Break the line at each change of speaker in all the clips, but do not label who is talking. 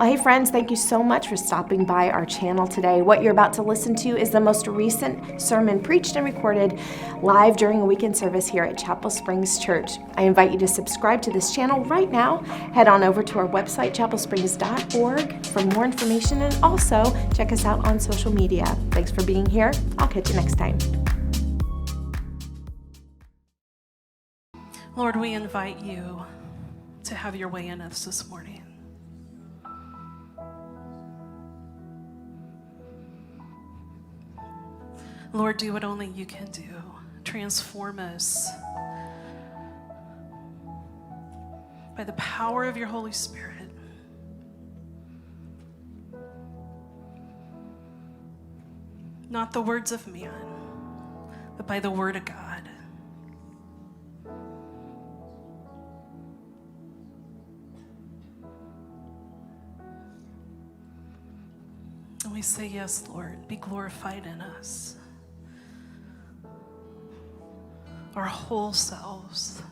Well, hey friends, thank you so much for stopping by our channel today. What you're about to listen to is the most recent sermon preached and recorded live during a weekend service here at Chapel Springs Church. I invite you to subscribe to this channel right now. Head on over to our website, chapelsprings.org, for more information, and also check us out on social media. Thanks for being here. I'll catch you next time.
Lord, we invite you to have your way in us this morning. Lord, do what only you can do. Transform us by the power of your Holy Spirit. Not the words of man, but by the word of God. And we say, yes, Lord, be glorified in us. Our whole selves,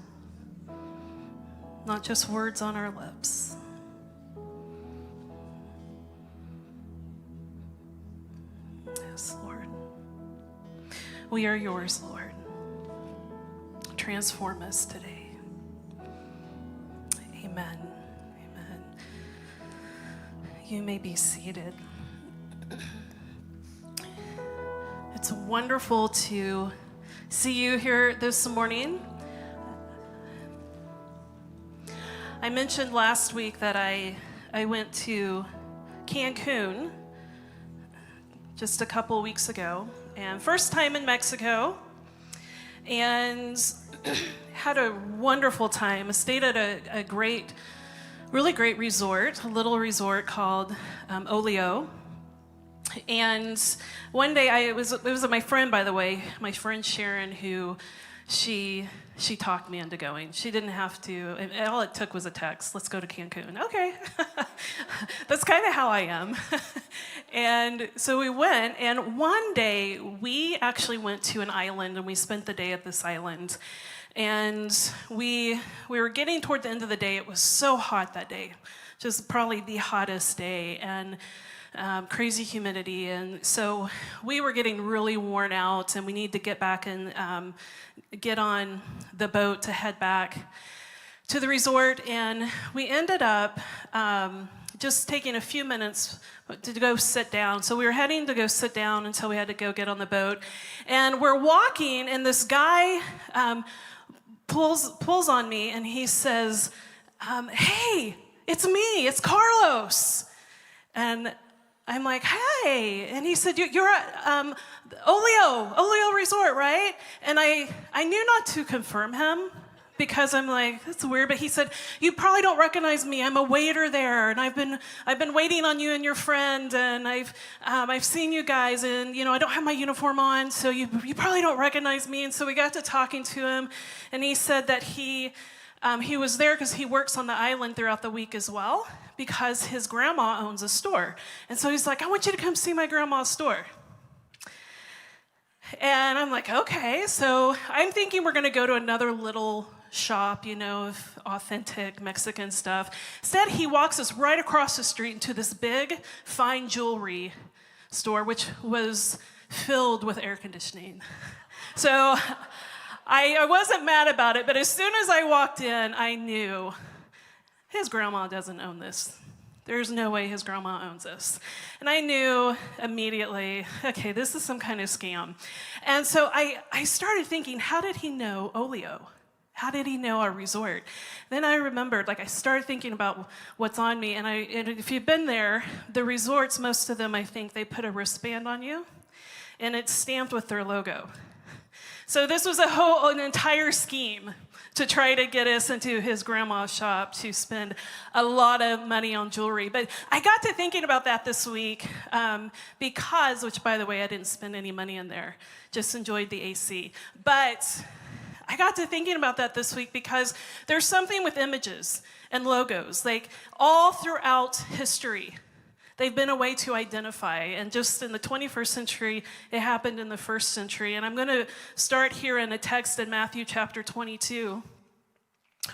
not just words on our lips. Yes, Lord. We are yours, Lord. Transform us today. Amen. Amen. You may be seated. It's wonderful to see you here this morning. I mentioned last week that I went to Cancun just a couple weeks ago, and first time in Mexico, and had a wonderful time. I stayed at a really great resort, a little resort called Olio. And one day, it was my friend, by the way, my friend Sharon, who she talked me into going. She didn't have to, and all it took was a text. Let's go to Cancun. Okay. That's kind of how I am. And so we went, and one day we actually went to an island, and we spent the day at this island. And we were getting toward the end of the day. It was so hot that day, just probably the hottest day, and crazy humidity, and so we were getting really worn out, and we need to get back and get on the boat to head back to the resort. And we ended up just taking a few minutes to go sit down. So we were heading to go sit down until we had to go get on the boat, and we're walking, and this guy pulls on me, and he says, "Hey, it's me, it's Carlos." And I'm like, "Hey," and he said, "You're at Olio Resort, right?" And I knew not to confirm him because I'm like, that's weird. But he said, "You probably don't recognize me. I'm a waiter there, and I've been waiting on you and your friend, and I've seen you guys, and I don't have my uniform on, so you probably don't recognize me." And so we got to talking to him, and he said that he was there because he works on the island throughout the week as well, because his grandma owns a store. And so he's like, "I want you to come see my grandma's store." And I'm like, okay. So I'm thinking we're going to go to another little shop, of authentic Mexican stuff. Instead, he walks us right across the street into this big, fine jewelry store, which was filled with air conditioning. So I wasn't mad about it, but as soon as I walked in, I knew his grandma doesn't own this. There's no way his grandma owns this. And I knew immediately, okay, this is some kind of scam. And so I started thinking, how did he know Olio? How did he know our resort? Then I remembered, I started thinking about what's on me. And if you've been there, the resorts, most of them, I think, they put a wristband on you, and it's stamped with their logo. So this was an entire scheme to try to get us into his grandma's shop to spend a lot of money on jewelry. But I got to thinking about that this week because, which by the way, I didn't spend any money in there, just enjoyed the AC. But I got to thinking about that this week because there's something with images and logos, all throughout history. They've been a way to identify, and just in the 21st century, it happened in the first century. And I'm going to start here in a text in Matthew chapter 22.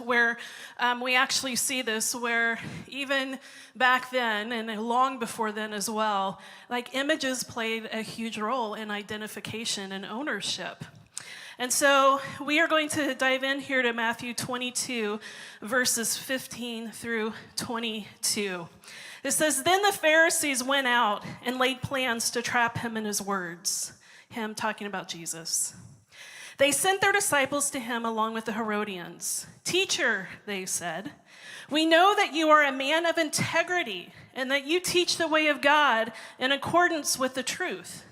where we actually see this, where even back then and long before then as well, like images played a huge role in identification and ownership. And so we are going to dive in here to Matthew 22, verses 15 through 22. It says, "Then the Pharisees went out and laid plans to trap him in his words," him talking about Jesus. "They sent their disciples to him along with the Herodians. 'Teacher,' they said, 'we know that you are a man of integrity and that you teach the way of God in accordance with the truth.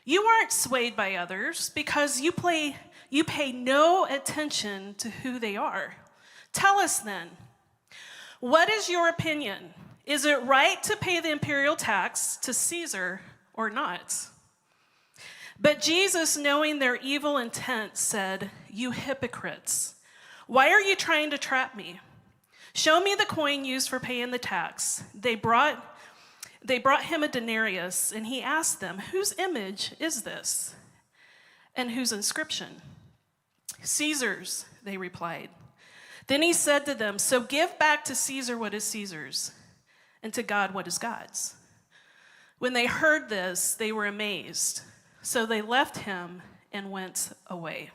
You aren't swayed by others because you pay no attention to who they are. Tell us then, what is your opinion? Is it right to pay the imperial tax to Caesar or not?' But Jesus, knowing their evil intent, said, 'You hypocrites, why are you trying to trap me? Show me the coin used for paying the tax.' They brought him a denarius, and he asked them, 'Whose image is this? And whose inscription?' 'Caesar's,' they replied. Then he said to them, 'So give back to Caesar what is Caesar's, and to God what is God's.' When they heard this, they were amazed. So they left him and went away."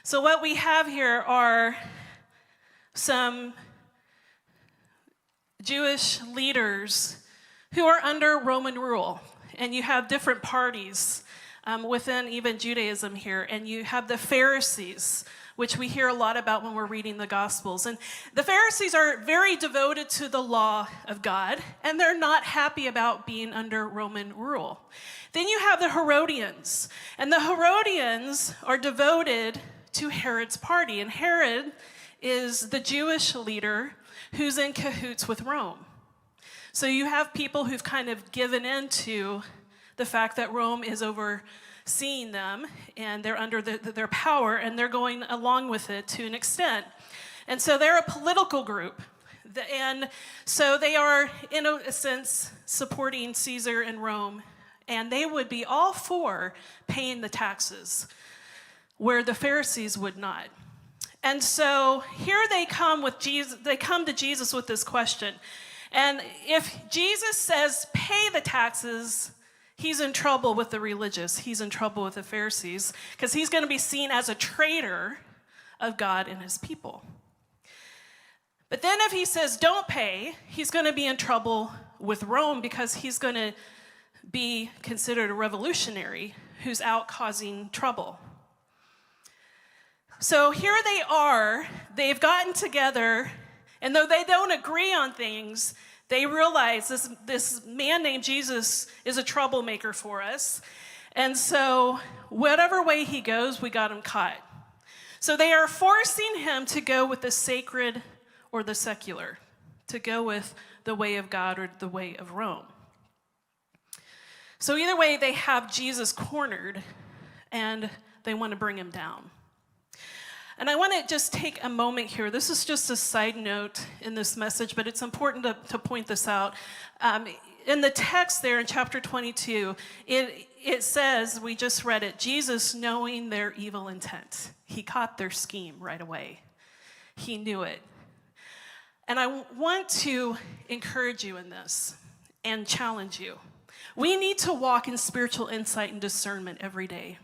So what we have here are some Jewish leaders who are under Roman rule. And you have different parties within even Judaism here. And you have the Pharisees, which we hear a lot about when we're reading the Gospels. And the Pharisees are very devoted to the law of God, and they're not happy about being under Roman rule. Then you have the Herodians, and the Herodians are devoted to Herod's party. And Herod is the Jewish leader who's in cahoots with Rome. So you have people who've kind of given in to the fact that Rome is overseeing them and they're under their power, and they're going along with it to an extent. And so they're a political group. And so they are, in a sense, supporting Caesar and Rome, and they would be all for paying the taxes, where the Pharisees would not. And so here they come to Jesus with this question. And if Jesus says, pay the taxes, he's in trouble with the religious. He's in trouble with the Pharisees, because he's going to be seen as a traitor of God and his people. But then if he says, don't pay, he's going to be in trouble with Rome, because he's going to be considered a revolutionary who's out causing trouble. So here they are, they've gotten together, and though they don't agree on things, they realize this man named Jesus is a troublemaker for us. And so whatever way he goes, we got him caught. So they are forcing him to go with the sacred or the secular, to go with the way of God or the way of Rome. So either way, they have Jesus cornered, and they want to bring him down. And I want to just take a moment here. This is just a side note in this message, but it's important to point this out. In the text there in chapter 22, it says, we just read it, Jesus knowing their evil intent. He caught their scheme right away. He knew it. And I want to encourage you in this and challenge you. We need to walk in spiritual insight and discernment every day.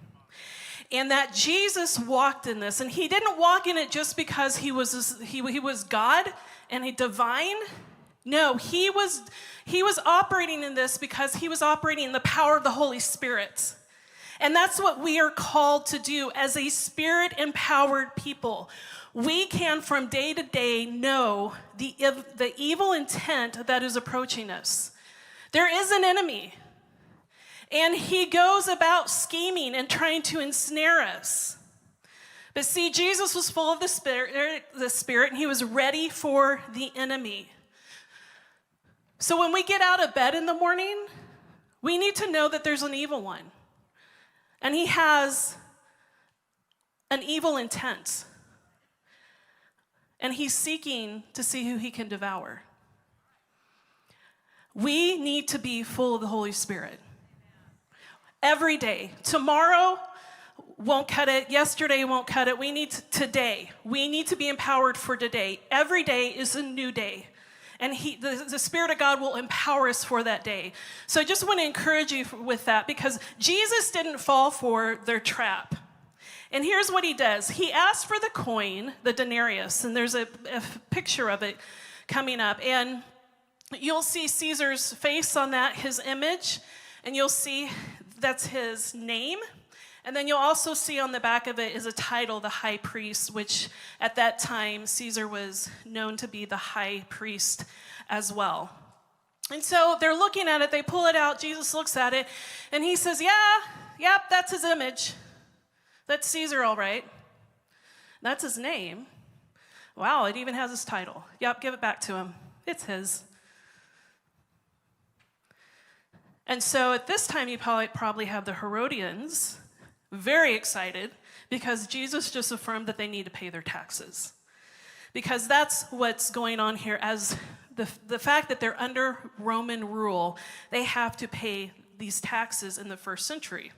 And that Jesus walked in this, and he didn't walk in it just because he was God and a divine. No, he was operating in this because he was operating in the power of the Holy Spirit. And that's what we are called to do as a spirit-empowered people. We can from day to day know the evil intent that is approaching us. There is an enemy. And he goes about scheming and trying to ensnare us. But see, Jesus was full of the Spirit, and he was ready for the enemy. So when we get out of bed in the morning, we need to know that there's an evil one. And he has an evil intent. And he's seeking to see who he can devour. We need to be full of the Holy Spirit. Every day. Tomorrow, won't cut it. Yesterday won't cut it. We need today. We need to be empowered for today. Every day is a new day. And the Spirit of God will empower us for that day. So I just want to encourage you with that, because Jesus didn't fall for their trap. And here's what he does. He asked for the coin, the denarius, and there's a picture of it coming up. And you'll see Caesar's face on that, his image, and you'll see that's his name. And then you'll also see on the back of it is a title, the high priest, which at that time Caesar was known to be the high priest as well. And so they're looking at it, they pull it out, Jesus looks at it, and he says, yep, that's his image. That's Caesar, all right. That's his name. Wow, it even has his title. Yep, give it back to him. It's his. And so at this time, you probably have the Herodians very excited because Jesus just affirmed that they need to pay their taxes. Because that's what's going on here, as the fact that they're under Roman rule, they have to pay these taxes in the first century.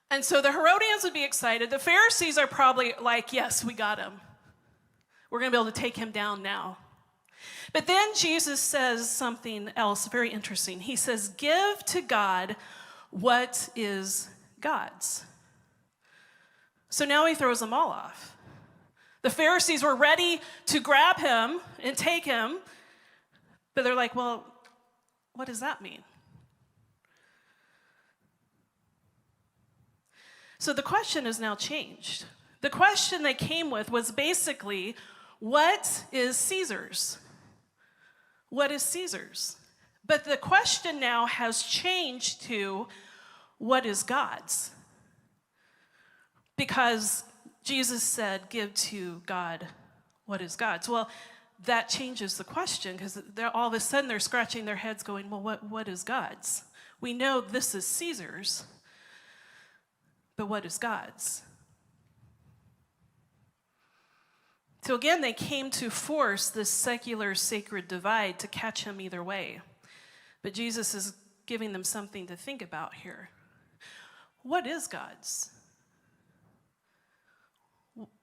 And so the Herodians would be excited. The Pharisees are probably like, yes, we got him. We're going to be able to take him down now. But then Jesus says something else very interesting. He says, give to God what is God's. So now he throws them all off. The Pharisees were ready to grab him and take him, but they're like, well, what does that mean? So the question has now changed. The question they came with was basically, what is Caesar's? What is Caesar's? But the question now has changed to, what is God's? Because Jesus said, give to God what is God's. Well, that changes the question, because all of a sudden they're scratching their heads going, well, what is God's? We know this is Caesar's, but what is God's? So again, they came to force this secular sacred divide to catch him either way. But Jesus is giving them something to think about here. What is God's?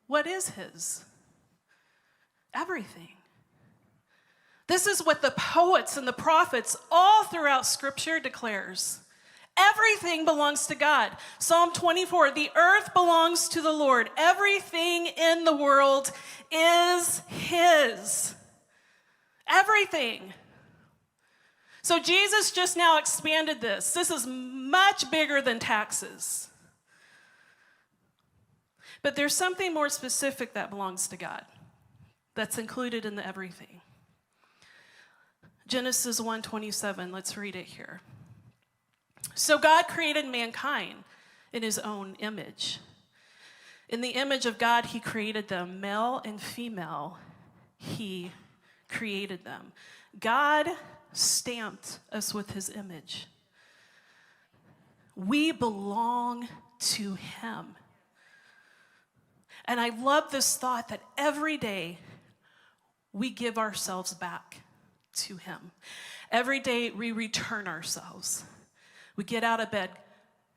What is his? Everything. This is what the poets and the prophets all throughout Scripture declares. Everything belongs to God. Psalm 24, the earth belongs to the Lord. Everything in the world is his. Everything. So Jesus just now expanded this. This is much bigger than taxes. But there's something more specific that belongs to God that's included in the everything. Genesis 1:27, let's read it here. So God created mankind in his own image. In the image of God, he created them, male and female, he created them. God stamped us with his image. We belong to him. And I love this thought that every day we give ourselves back to him. Every day we return ourselves. We get out of bed.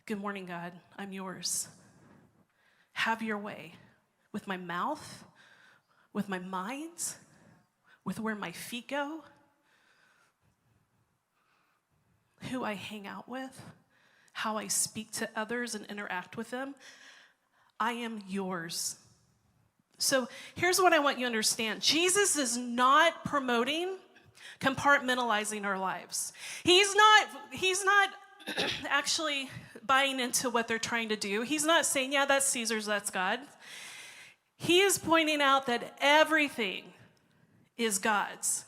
Good morning, God. I'm yours. Have your way with my mouth, with my mind, with where my feet go, who I hang out with, how I speak to others and interact with them. I am yours. So here's what I want you to understand. Jesus is not promoting compartmentalizing our lives. He's not actually buying into what they're trying to do. He's not saying, yeah, that's Caesar's, that's God. He is pointing out that everything is God's.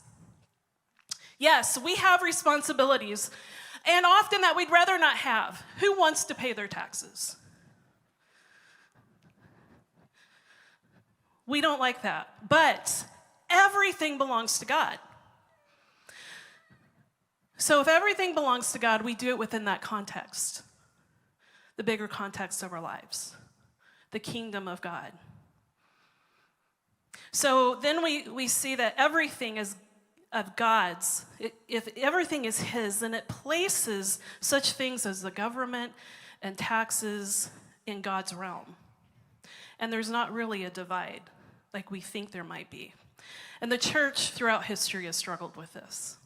Yes, we have responsibilities, and often that we'd rather not have. Who wants to pay their taxes? We don't like that. But everything belongs to God. So if everything belongs to God, we do it within that context, the bigger context of our lives, the kingdom of God. So then we see that everything is of God's. If everything is his, then it places such things as the government and taxes in God's realm. And there's not really a divide like we think there might be. And the church throughout history has struggled with this.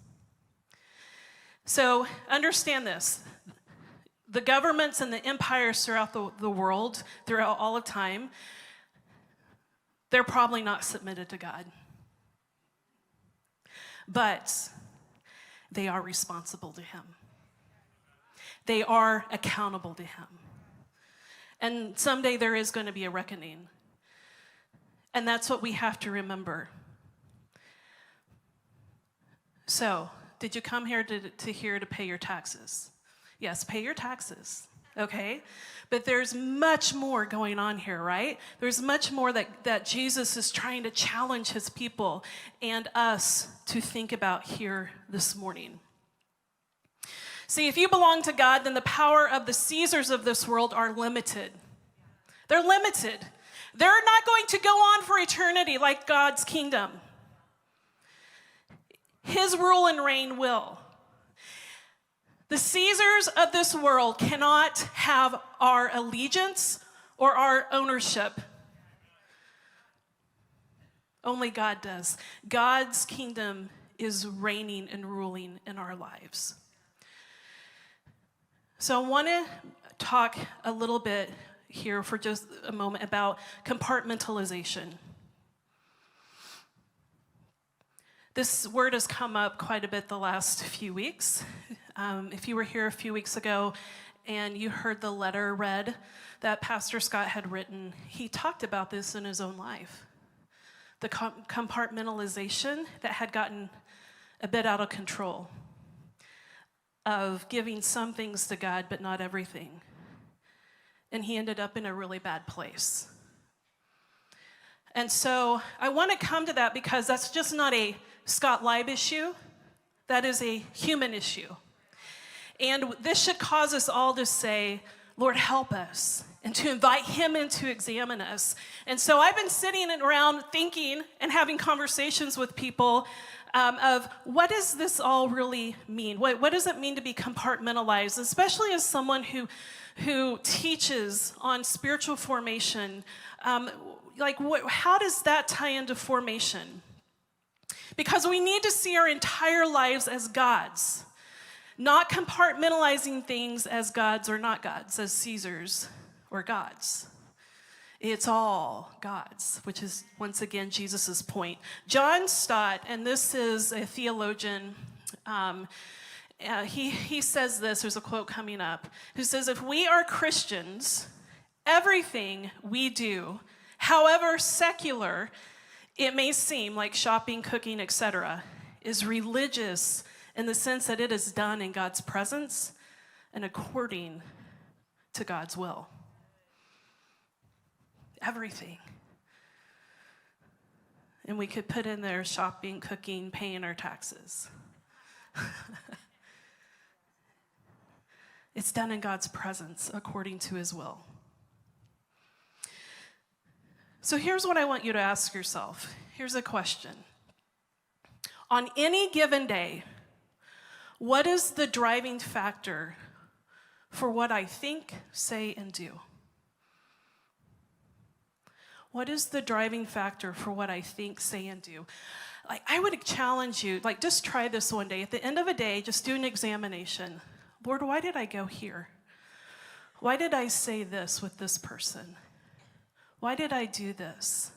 So understand this. The governments and the empires throughout the world, throughout all of time, they're probably not submitted to God. But they are responsible to him. They are accountable to him. And someday there is going to be a reckoning. And that's what we have to remember. So, did you come here to pay your taxes? Yes, pay your taxes, okay? But there's much more going on here, right? There's much more that Jesus is trying to challenge his people and us to think about here this morning. See, if you belong to God, then the power of the Caesars of this world are limited. They're limited. They're not going to go on for eternity like God's kingdom. His rule and reign will. The Caesars of this world cannot have our allegiance or our ownership. Only God does. God's kingdom is reigning and ruling in our lives. So I want to talk a little bit here for just a moment about compartmentalization. This word has come up quite a bit the last few weeks. If you were here a few weeks ago and you heard the letter read that Pastor Scott had written, he talked about this in his own life. The compartmentalization that had gotten a bit out of control, of giving some things to God but not everything. And he ended up in a really bad place. And so I want to come to that because that's just not a Scott Lieb issue. That is a human issue. And this should cause us all to say, Lord, help us, and to invite him in to examine us. And so I've been sitting around thinking and having conversations with people of what does this all really mean? What does it mean to be compartmentalized, especially as someone who teaches on spiritual formation? How does that tie into formation? Because we need to see our entire lives as God's, not compartmentalizing things as gods or not gods, as Caesars or gods. It's all God's, which is, once again, Jesus' point. John Stott, and this is a theologian, he says this, there's a quote coming up, who says, if we are Christians, everything we do, however secular it may seem, like shopping, cooking, etc., is religious in the sense that it is done in God's presence and according to God's will. Everything. And we could put in there shopping, cooking, paying our taxes. It's done in God's presence according to his will. So here's what I want you to ask yourself. Here's a question. On any given day, what is the driving factor for what I think, say, and do? What is the driving factor for what I think, say, and do? I would challenge you, just try this one day. At the end of a day, just do an examination. Lord, why did I go here? Why did I say this with this person? Why did I do this?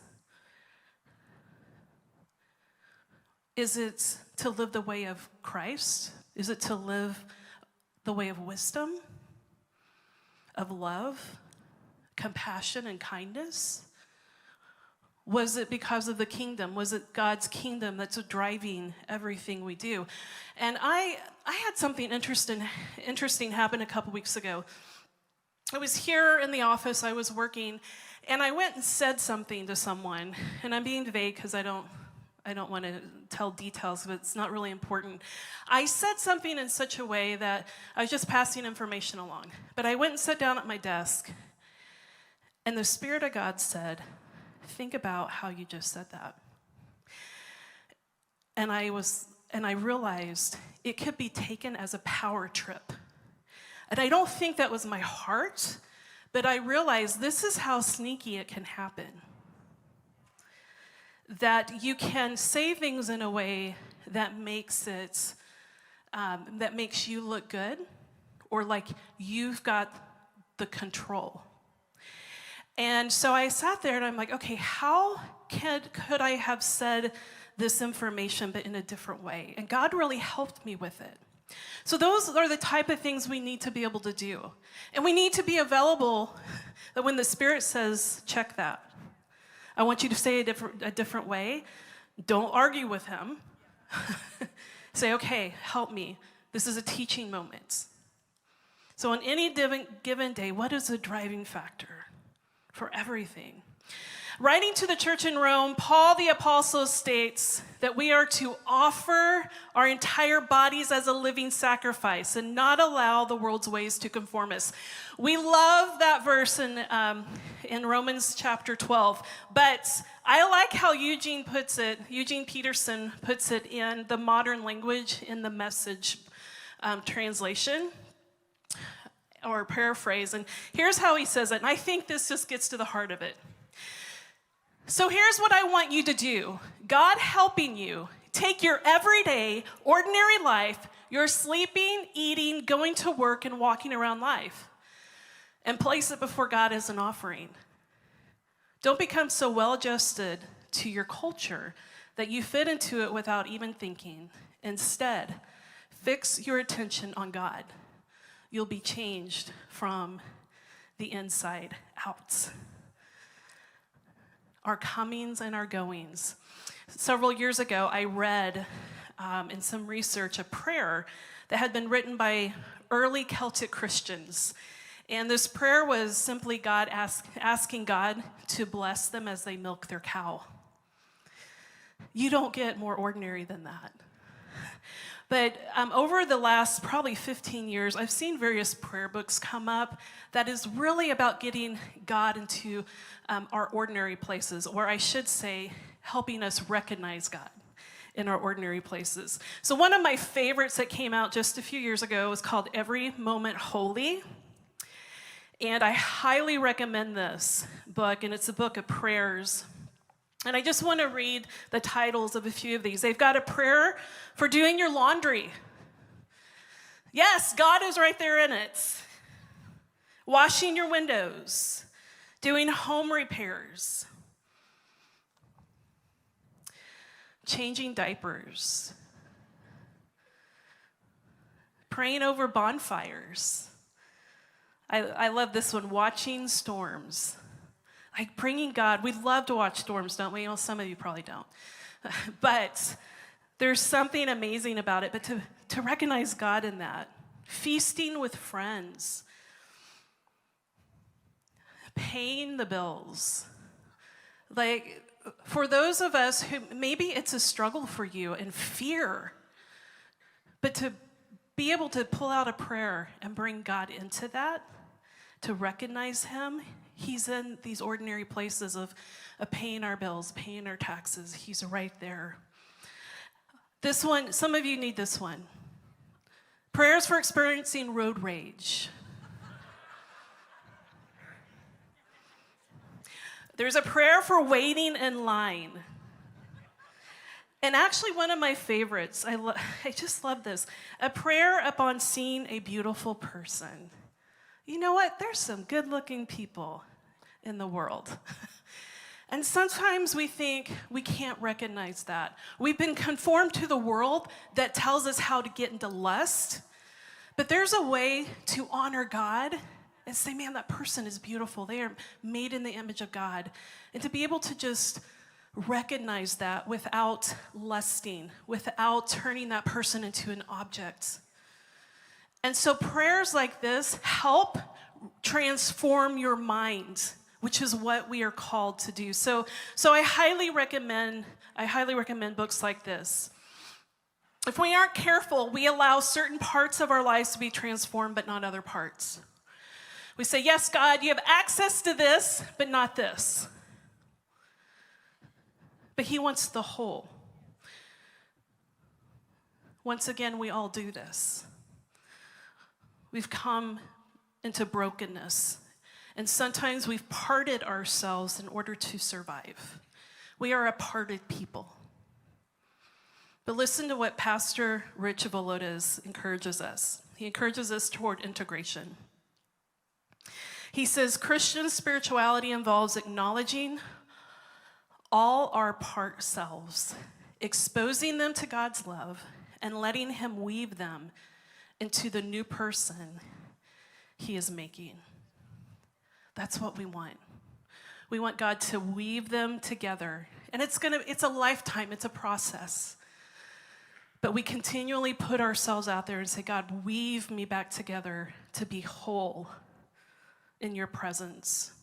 Is it to live the way of Christ? Is it to live the way of wisdom, of love, compassion, and kindness? Was it because of the kingdom? Was it God's kingdom that's driving everything we do? And I had something interesting happen a couple weeks ago. I was here in the office, I was working, and I went and said something to someone, and I'm being vague because I don't want to tell details, but it's not really important. I said something in such a way that I was just passing information along. But I went and sat down at my desk, and the Spirit of God said, think about how you just said that. And I realized it could be taken as a power trip. And I don't think that was my heart, But I realized this is how sneaky it can happen. That you can say things in a way that makes it, that makes you look good, or like you've got the control. And so I sat there and I'm like, okay, how could I have said this information but in a different way? And God really helped me with it. So those are the type of things we need to be able to do. And we need to be available that when the Spirit says, check that. I want you to say a different way. Don't argue with him. Say, okay, help me. This is a teaching moment. So on any given day, what is the driving factor for everything? Writing to the church in Rome, Paul the apostle states that we are to offer our entire bodies as a living sacrifice and not allow the world's ways to conform us. We love that verse in Romans chapter 12, but I like how Eugene Peterson puts it in the modern language in the Message translation or paraphrase, and here's how he says it, and I think this just gets to the heart of it. So here's what I want you to do. God helping you take your everyday, ordinary life, your sleeping, eating, going to work, and walking around life, and place it before God as an offering. Don't become so well-adjusted to your culture that you fit into it without even thinking. Instead, fix your attention on God. You'll be changed from the inside out. Our comings and our goings. Several years ago, I read in some research a prayer that had been written by early Celtic Christians. And this prayer was simply God asking God to bless them as they milk their cow. You don't get more ordinary than that. But over the last probably 15 years, I've seen various prayer books come up that is really about getting God into our ordinary places, or I should say, helping us recognize God in our ordinary places. So one of my favorites that came out just a few years ago was called Every Moment Holy. And I highly recommend this book, and it's a book of prayers. And I just want to read the titles of a few of these. They've got a prayer for doing your laundry. Yes, God is right there in it. Washing your windows. Doing home repairs. Changing diapers. Praying over bonfires. I love this one, watching storms. Like bringing God, we love to watch storms, don't we? Well, some of you probably don't. But there's something amazing about it. But to recognize God in that. Feasting with friends. Paying the bills. Like, for those of us who, maybe it's a struggle for you and fear. But to be able to pull out a prayer and bring God into that, to recognize him. He's in these ordinary places of paying our bills, paying our taxes. He's right there. This one, some of you need this one. Prayers for experiencing road rage. There's a prayer for waiting in line. And actually one of my favorites, I just love this. A prayer upon seeing a beautiful person. You know what? There's some good-looking people in the world. And sometimes we think we can't recognize that. We've been conformed to the world that tells us how to get into lust. But there's a way to honor God and say, man, that person is beautiful. They are made in the image of God. And to be able to just recognize that without lusting, without turning that person into an object. And so prayers like this help transform your mind, which is what we are called to do. So I highly recommend books like this. If we aren't careful, we allow certain parts of our lives to be transformed, but not other parts. We say, yes, God, you have access to this, but not this. But he wants the whole. Once again, we all do this. We've come into brokenness. And sometimes we've parted ourselves in order to survive. We are a parted people. But listen to what Pastor Rich Volodas encourages us. He encourages us toward integration. He says, Christian spirituality involves acknowledging all our part selves, exposing them to God's love, and letting him weave them into the new person he is making. That's what we want. We want God to weave them together. And it's a lifetime, it's a process. But we continually put ourselves out there and say, God, weave me back together to be whole in your presence.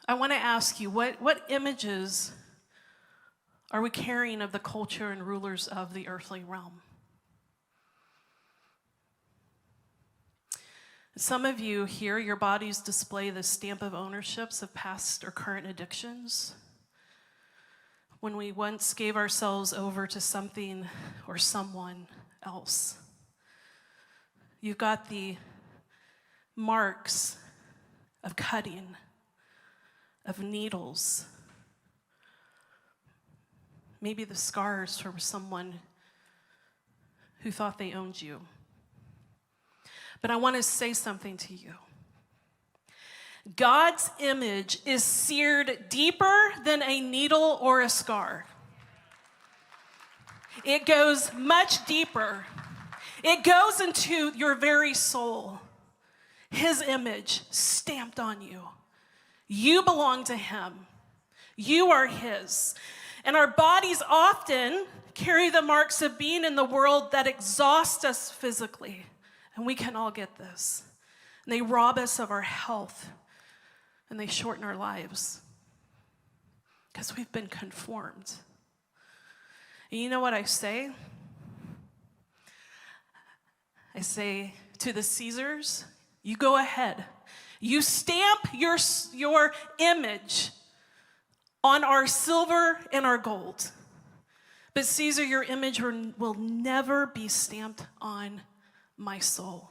I want to ask you, what images are we carrying of the culture and rulers of the earthly realm? Some of you here, your bodies display the stamp of ownerships of past or current addictions. When we once gave ourselves over to something or someone else. You've got the marks of cutting, of needles, maybe the scars from someone who thought they owned you. But I want to say something to you. God's image is seared deeper than a needle or a scar. It goes much deeper. It goes into your very soul. His image stamped on you. You belong to him. You are his. And our bodies often carry the marks of being in the world that exhaust us physically. And we can all get this. And they rob us of our health. And they shorten our lives. Because we've been conformed. And you know what I say? I say to the Caesars, you go ahead. You stamp your image on our silver and our gold. But Caesar, your image will never be stamped on my soul.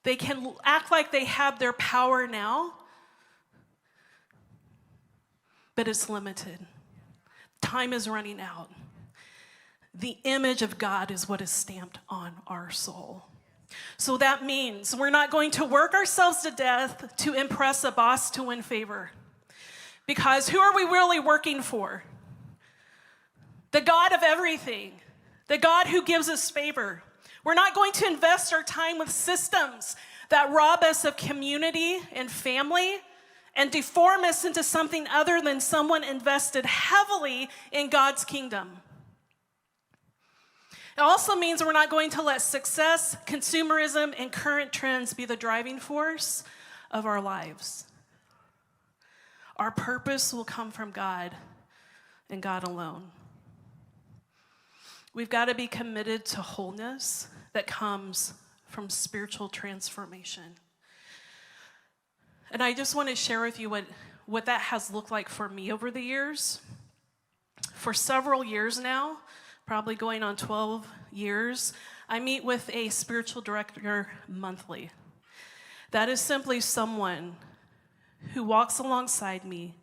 They can act like they have their power now, but it's limited. Time is running out. The image of God is what is stamped on our soul. So that means we're not going to work ourselves to death to impress a boss to win favor. Because who are we really working for? The God of everything. The God who gives us favor. We're not going to invest our time with systems that rob us of community and family and deform us into something other than someone invested heavily in God's kingdom. It also means we're not going to let success, consumerism, and current trends be the driving force of our lives. Our purpose will come from God and God alone. We've got to be committed to wholeness that comes from spiritual transformation. And I just want to share with you what that has looked like for me over the years. For several years now, probably going on 12 years, I meet with a spiritual director monthly. That is simply someone who walks alongside me.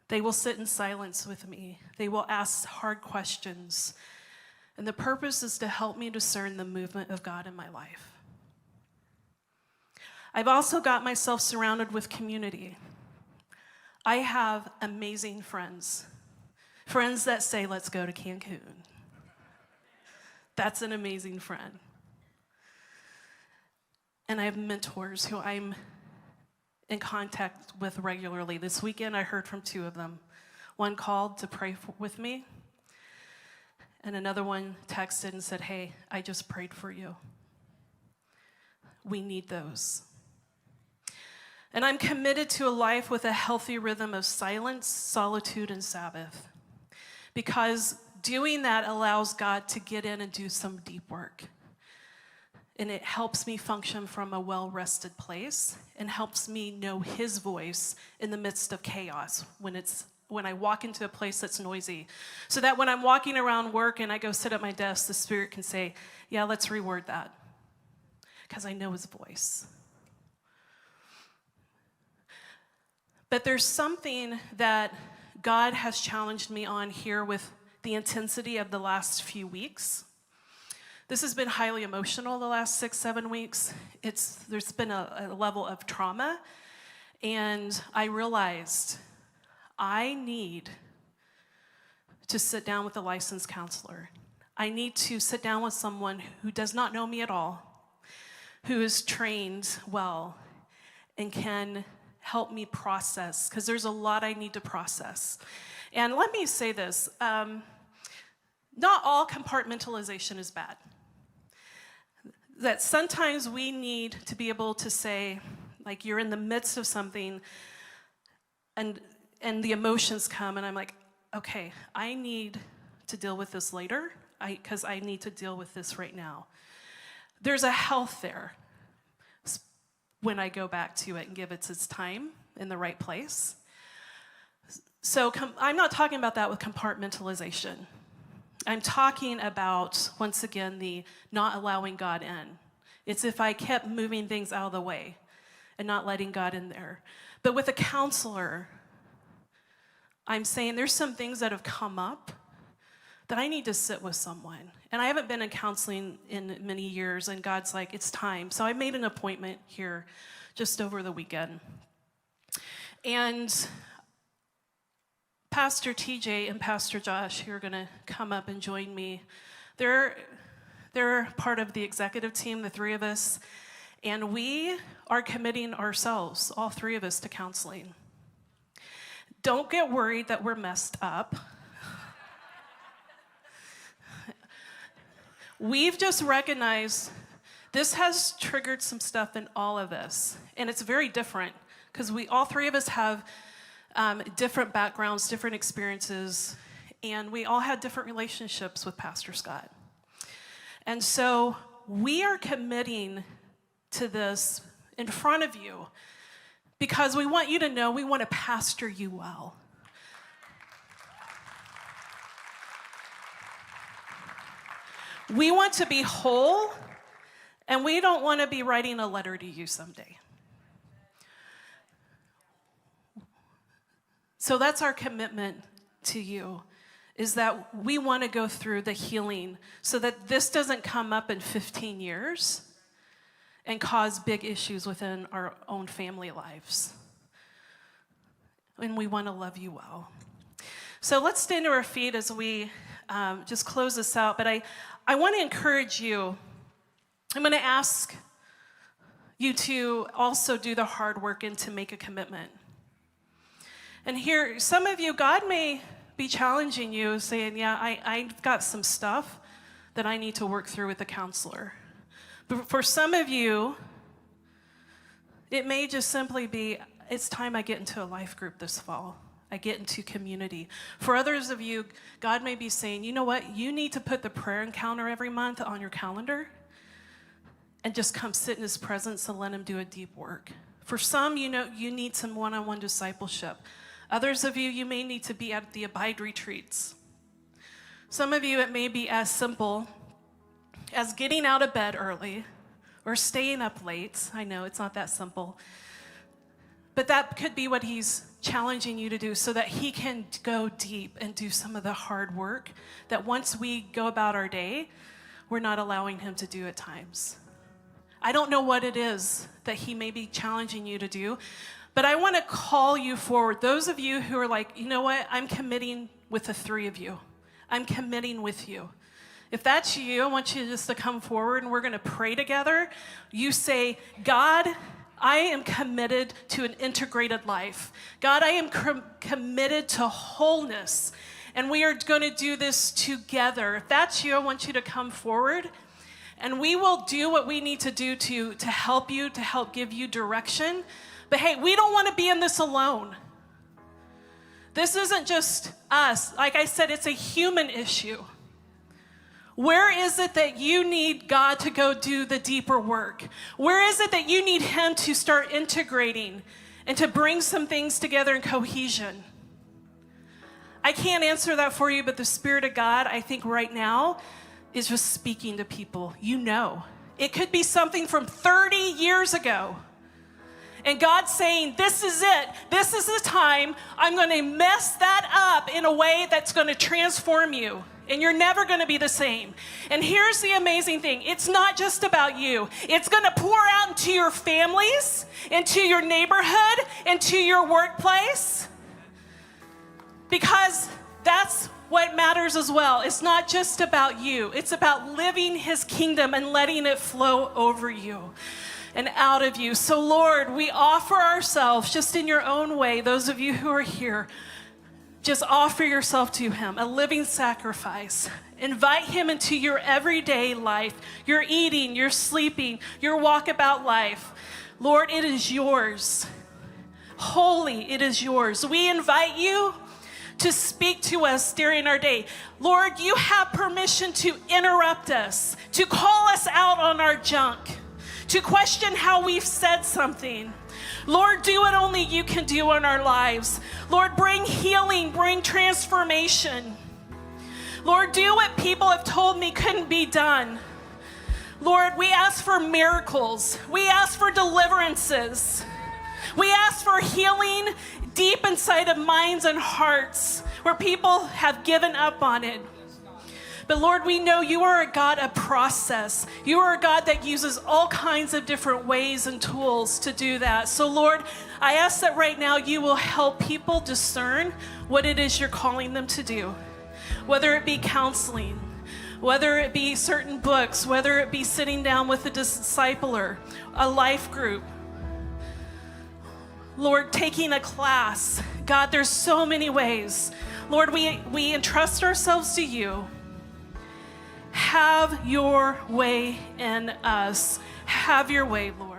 They will sit in silence with me. They will ask hard questions. And the purpose is to help me discern the movement of God in my life. I've also got myself surrounded with community. I have amazing friends. Friends that say, let's go to Cancun. That's an amazing friend. And I have mentors who I'm in contact with regularly. This weekend, I heard from two of them. One called to pray with me, and another one texted and said, hey, I just prayed for you. We need those. And I'm committed to a life with a healthy rhythm of silence, solitude, and Sabbath. Because doing that allows God to get in and do some deep work. And it helps me function from a well-rested place and helps me know his voice in the midst of chaos when it's when I walk into a place that's noisy. So that when I'm walking around work and I go sit at my desk, the Spirit can say, yeah, let's reword that. Because I know his voice. But there's something that God has challenged me on here with the intensity of the last few weeks. This has been highly emotional the last 6-7 weeks. There's been a level of trauma, and I realized I need to sit down with a licensed counselor. I need to sit down with someone who does not know me at all, who is trained well, and can help me process, because there's a lot I need to process. And let me say this, not all compartmentalization is bad. That sometimes we need to be able to say, like you're in the midst of something and the emotions come and I'm like, okay, I need to deal with this later because I need to deal with this right now. There's a health there when I go back to it and give it its time in the right place. So I'm not talking about that with compartmentalization. I'm talking about, once again, the not allowing God in. It's if I kept moving things out of the way and not letting God in there. But with a counselor, I'm saying there's some things that have come up that I need to sit with someone. And I haven't been in counseling in many years, and God's like, it's time. So I made an appointment here just over the weekend. And Pastor TJ and Pastor Josh, who are going to come up and join me, they're part of the executive team, the three of us, and we are committing ourselves, all three of us, to counseling. Don't get worried that we're messed up. We've just recognized this has triggered some stuff in all of us, and it's very different because all three of us have different backgrounds, different experiences, and we all had different relationships with Pastor Scott. And so we are committing to this in front of you because we want you to know we want to pastor you well. We want to be whole, and we don't want to be writing a letter to you someday. So that's our commitment to you, is that we want to go through the healing so that this doesn't come up in 15 years and cause big issues within our own family lives. And we want to love you well. So let's stand to our feet as we just close this out. But I want to encourage you. I'm going to ask you to also do the hard work and to make a commitment. And here, some of you, God may be challenging you, saying, yeah, I've got some stuff that I need to work through with a counselor. But for some of you, it may just simply be, it's time I get into a life group this fall. I get into community. For others of you, God may be saying, you know what? You need to put the prayer encounter every month on your calendar and just come sit in his presence and let him do a deep work. For some, you need some one-on-one discipleship. Others of you may need to be at the Abide retreats. Some of you, it may be as simple as getting out of bed early or staying up late. I know it's not that simple. But that could be what he's challenging you to do so that he can go deep and do some of the hard work that once we go about our day, we're not allowing him to do at times. I don't know what it is that he may be challenging you to do, but I want to call you forward. Those of you who are like, you know what? I'm committing with the three of you. I'm committing with you. If that's you, I want you just to come forward and we're going to pray together. You say, God, I am committed to an integrated life. God, I am committed to wholeness. And we are going to do this together. If that's you, I want you to come forward. And we will do what we need to do to help you, to help give you direction. But hey, we don't want to be in this alone. This isn't just us. Like I said, it's a human issue. Where is it that you need God to go do the deeper work? Where is it that you need him to start integrating and to bring some things together in cohesion? I can't answer that for you, but the Spirit of God, I think right now, is just speaking to people. You know. It could be something from 30 years ago. And God's saying, this is it. This is the time I'm going to mess that up in a way that's going to transform you. And you're never going to be the same. And here's the amazing thing. It's not just about you. It's going to pour out into your families, into your neighborhood, into your workplace. Because that's what matters as well. It's not just about you. It's about living his kingdom and letting it flow over you and out of you. So Lord, we offer ourselves just in your own way. Those of you who are here, just offer yourself to him, a living sacrifice. Invite him into your everyday life, your eating, your sleeping, your walkabout life. Lord, it is yours. Holy, it is yours. We invite you to speak to us during our day. Lord, you have permission to interrupt us, to call us out on our junk, to question how we've said something. Lord, do what only you can do in our lives. Lord, bring healing, bring transformation. Lord, do what people have told me couldn't be done. Lord, we ask for miracles. We ask for deliverances. We ask for healing deep inside of minds and hearts where people have given up on it. But Lord, we know you are a God of process. You are a God that uses all kinds of different ways and tools to do that. So Lord, I ask that right now you will help people discern what it is you're calling them to do. Whether it be counseling, whether it be certain books, whether it be sitting down with a discipler, a life group. Lord, taking a class. God, there's so many ways. Lord, we entrust ourselves to you. Have your way in us. Have your way, Lord.